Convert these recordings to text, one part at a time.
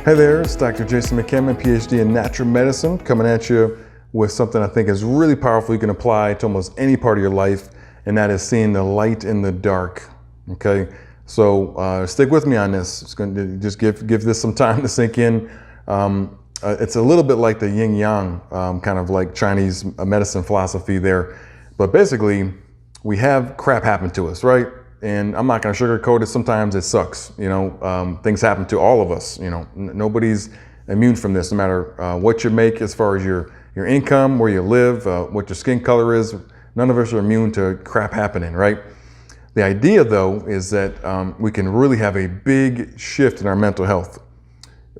Hey there, it's Dr. Jason McCammon, PhD in natural medicine, coming at you with something I think is really powerful you can apply to almost any part of your life, and that is seeing the light in the dark. Okay, so stick with me on this. It's going to just give this some time to sink in. It's a little bit like the yin yang, kind of like Chinese medicine philosophy there. But basically, we have crap happen to us, right? And I'm not going to sugarcoat it. Sometimes it sucks. You know, things happen to all of us. You know, nobody's immune from this, no matter what you make as far as your income, where you live, what your skin color is. None of us are immune to crap happening, right? The idea, though, is that we can really have a big shift in our mental health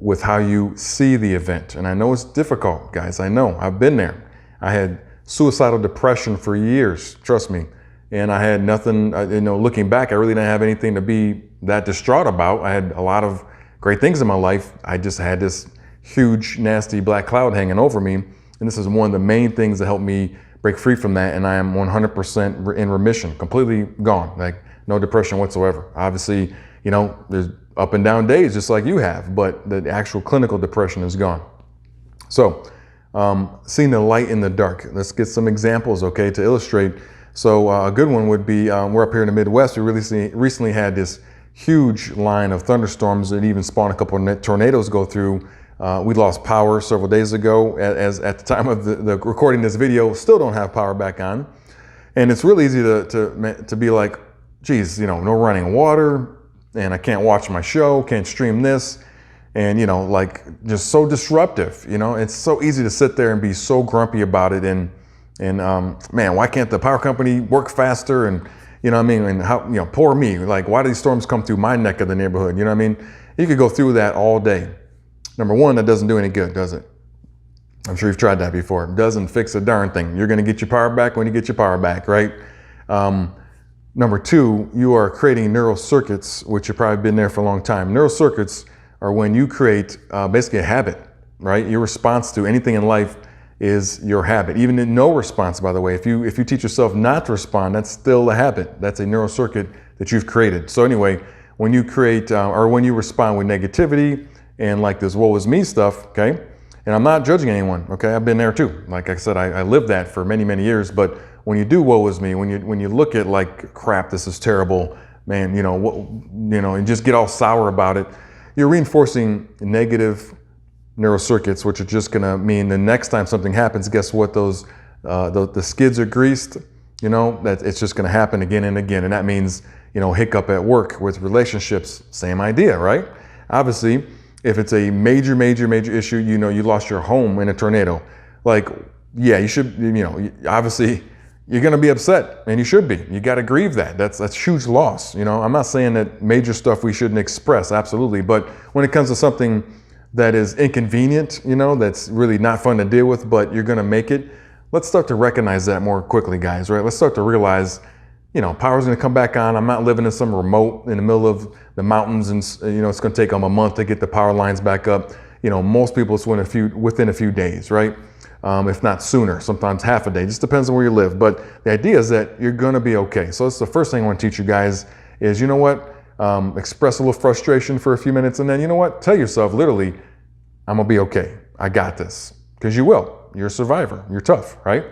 with how you see the event. And I know it's difficult, guys. I know. I've been there. I had suicidal depression for years, trust me. And I had nothing, you know, looking back, I really didn't have anything to be that distraught about. I had a lot of great things in my life. I just had this huge, nasty black cloud hanging over me. And this is one of the main things that helped me break free from that. And I am 100% in remission, completely gone, like no depression whatsoever. Obviously, you know, there's up and down days just like you have, but the actual clinical depression is gone. So, seeing the light in the dark. Let's get some examples, okay, to illustrate. So a good one would be, we're up here in the Midwest. We recently had this huge line of thunderstorms that even spawned a couple of tornadoes go through. We lost power several days ago. As at the time of the recording this video, still don't have power back on. And it's really easy to be like, geez, you know, no running water, and I can't watch my show, can't stream this, and you know, like just so disruptive. You know, it's so easy to sit there and be so grumpy about it, and man, why can't the power company work faster? And you know what I mean? And how, you know, poor me, like why do these storms come through my neck of the neighborhood? You know what I mean? You could go through that all day. Number one, that doesn't do any good, does it? I'm sure you've tried that before. It doesn't fix a darn thing. You're gonna get your power back when you get your power back, right? Number two, you are creating neural circuits, which have probably been there for a long time. Neural circuits are when you create basically a habit, right? Your response to anything in life is your habit. Even in no response, by the way, if you teach yourself not to respond, that's still a habit. That's a neural circuit that you've created. So anyway, when you create or when you respond with negativity and like this woe is me stuff, okay? And I'm not judging anyone, okay? I've been there too. Like I said, I lived that for many, many years. But when you do woe is me, when you look at like crap, this is terrible, man, you know, and just get all sour about it, you're reinforcing negative neural circuits, which are just going to mean the next time something happens, guess what? Those the skids are greased. You know, that it's just going to happen again and again, and that means, you know, hiccup at work, with relationships, same idea, right? Obviously, if it's a major issue, you know, you lost your home in a tornado, like, yeah, you should, you know, obviously you're going to be upset, and you should be. You got to grieve that. That's huge loss. You know, I'm not saying that major stuff we shouldn't express, absolutely, but when it comes to something that is inconvenient, you know, that's really not fun to deal with, but you're gonna make it, let's start to recognize that more quickly, guys, right? Let's start to realize, you know, power's gonna come back on. I'm not living in some remote, in the middle of the mountains, and you know, it's gonna take them a month to get the power lines back up. You know, most people it's within a few days, right? If not sooner, sometimes half a day, just depends on where you live. But the idea is that you're gonna be okay. So that's the first thing I wanna teach you guys is, you know what? Express a little frustration for a few minutes, and then, you know what? Tell yourself literally, I'm gonna be okay. I got this. Because you will. You're a survivor. You're tough, right?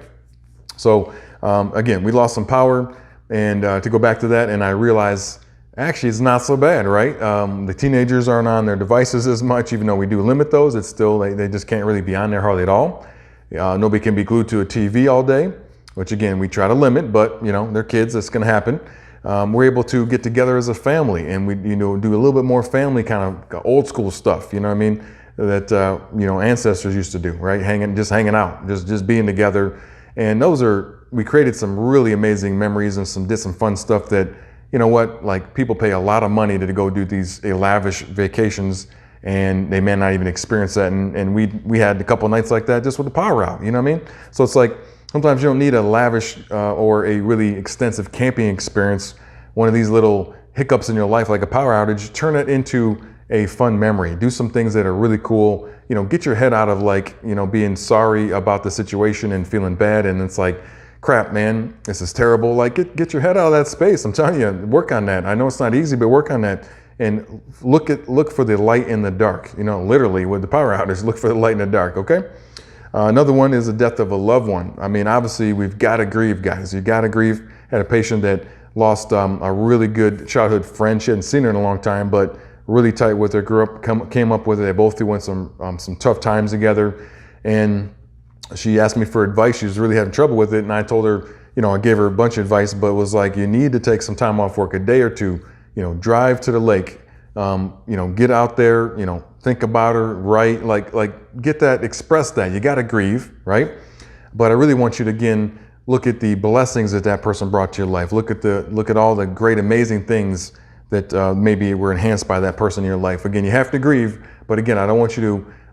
So again, we lost some power, and to go back to that, and I realized actually it's not so bad, right? The teenagers aren't on their devices as much, even though we do limit those. It's still, they just can't really be on there hardly at all. Nobody can be glued to a TV all day, which again, we try to limit, but you know, they're kids, that's gonna happen. We're able to get together as a family, and we, you know, do a little bit more family kind of old school stuff, you know what I mean? That you know, ancestors used to do, right? Just hanging out, just being together. And we created some really amazing memories, and did some fun stuff that, you know what, like people pay a lot of money to go do these lavish vacations, and they may not even experience that. And we had a couple nights like that just with the power out, you know what I mean? So it's like, sometimes you don't need a lavish or a really extensive camping experience. One of these little hiccups in your life, like a power outage, turn it into a fun memory. Do some things that are really cool. You know, get your head out of like, you know, being sorry about the situation and feeling bad. And it's like, crap, man, this is terrible. Like get your head out of that space. I'm telling you, work on that. I know it's not easy, but work on that. and look for the light in the dark. You know, literally with the power outage, look for the light in the dark, okay? Another one is the death of a loved one. I mean, obviously we've got to grieve, guys. You got to grieve. Had a patient that lost a really good childhood friend. She hadn't seen her in a long time, but really tight with her. Grew up, came up with it. They both went some tough times together, and she asked me for advice. She was really having trouble with it, and I told her, you know, I gave her a bunch of advice, but it was like, you need to take some time off work, a day or two. You know, drive to the lake. You know, get out there. You know, think about her. Write, like get that, express that. You got to grieve, right? But I really want you to again look at the blessings that that person brought to your life. Look at all the great, amazing things that maybe were enhanced by that person in your life. Again, you have to grieve, but again, I don't want you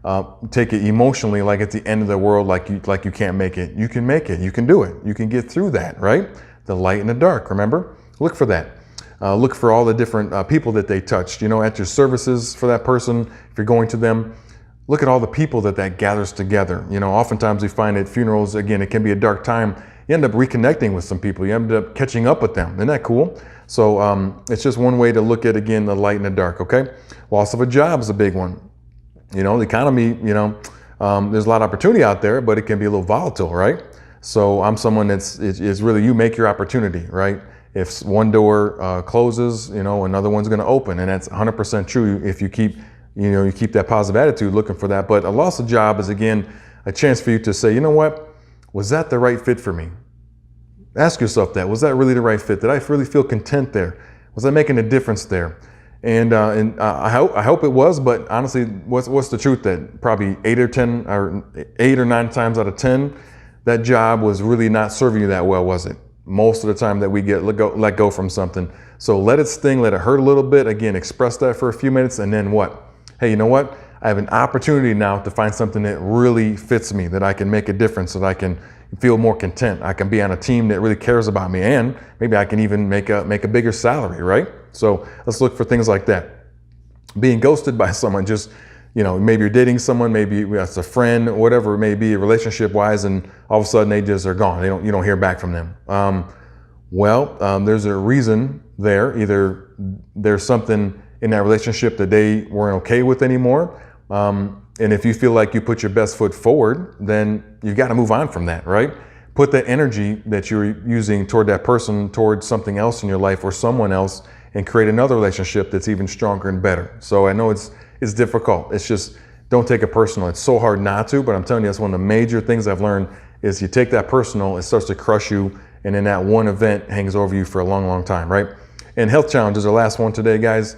to take it emotionally, like at the end of the world, like you can't make it. You can make it. You can do it. You can get through that, right? The light and the dark. Remember, look for that. Look for all the different people that they touched. You know, at your services for that person, if you're going to them, look at all the people that gathers together. You know, oftentimes we find at funerals, again, it can be a dark time. You end up reconnecting with some people. You end up catching up with them. Isn't that cool? So it's just one way to look at, again, the light and the dark, okay? Loss of a job is a big one. You know, the economy, you know, there's a lot of opportunity out there, but it can be a little volatile, right? So I'm someone it's really, you make your opportunity, right? If one door closes, you know, another one's going to open, and that's 100% true if you keep, you know, you keep that positive attitude looking for that. But a loss of job is, again, a chance for you to say, you know what? Was that the right fit for me? Ask yourself that. Was that really the right fit? Did I really feel content there? Was I making a difference there? And I hope it was, but honestly, what's the truth? That probably 8 or 9 times out of 10, that job was really not serving you that well, was it? Most of the time that we get let go from something. So let it sting, let it hurt a little bit. Again, express that for a few minutes, and then what? Hey, you know what? I have an opportunity now to find something that really fits me, that I can make a difference, that I can feel more content. I can be on a team that really cares about me, and maybe I can even make a bigger salary, right? So let's look for things like that. Being ghosted by someone, just, you know, maybe you're dating someone, maybe it's a friend, whatever it may be, relationship-wise, and all of a sudden they just are gone. You don't hear back from them. There's a reason there. Either there's something in that relationship that they weren't okay with anymore. And if you feel like you put your best foot forward, then you got to move on from that, right? Put that energy that you're using toward that person, towards something else in your life or someone else, and create another relationship that's even stronger and better. So I know it's difficult. It's just, don't take it personal. It's so hard not to, but I'm telling you, that's one of the major things I've learned is you take that personal, it starts to crush you, and then that one event hangs over you for a long, long time, right? And health challenges, our last one today, guys.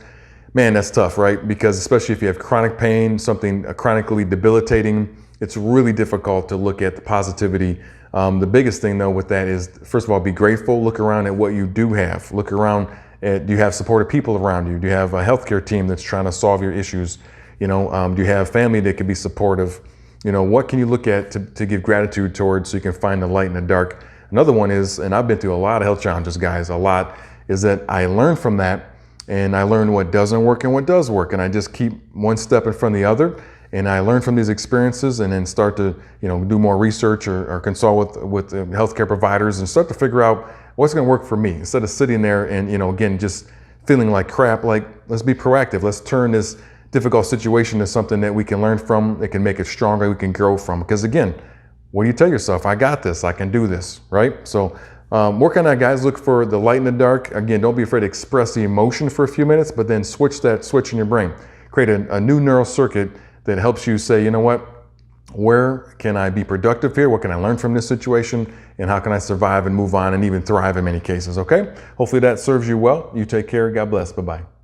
Man, that's tough, right? Because especially if you have chronic pain, something chronically debilitating, it's really difficult to look at the positivity. The biggest thing though with that is, first of all, be grateful. Look around at what you do have. Look around at, do you have supportive people around you? Do you have a healthcare team that's trying to solve your issues? You know, do you have family that can be supportive? You know, what can you look at to give gratitude towards so you can find the light in the dark? Another one is, and I've been through a lot of health challenges, guys, a lot, is that I learned from that. And I learned what doesn't work and what does work. And I just keep one step in front of the other. And I learn from these experiences and then start to, you know, do more research or consult with healthcare providers and start to figure out what's going to work for me. Instead of sitting there and, you know, again, just feeling like crap, like, let's be proactive. Let's turn this difficult situation to something that we can learn from, that can make it stronger, we can grow from. Because again, what do you tell yourself? I got this, I can do this, right? So work on that, guys. Look for the light in the dark. Again, don't be afraid to express the emotion for a few minutes, but then switch that switch in your brain. Create a new neural circuit that helps you say, you know what, where can I be productive here? What can I learn from this situation? And how can I survive and move on and even thrive in many cases, okay? Hopefully that serves you well. You take care. God bless. Bye-bye.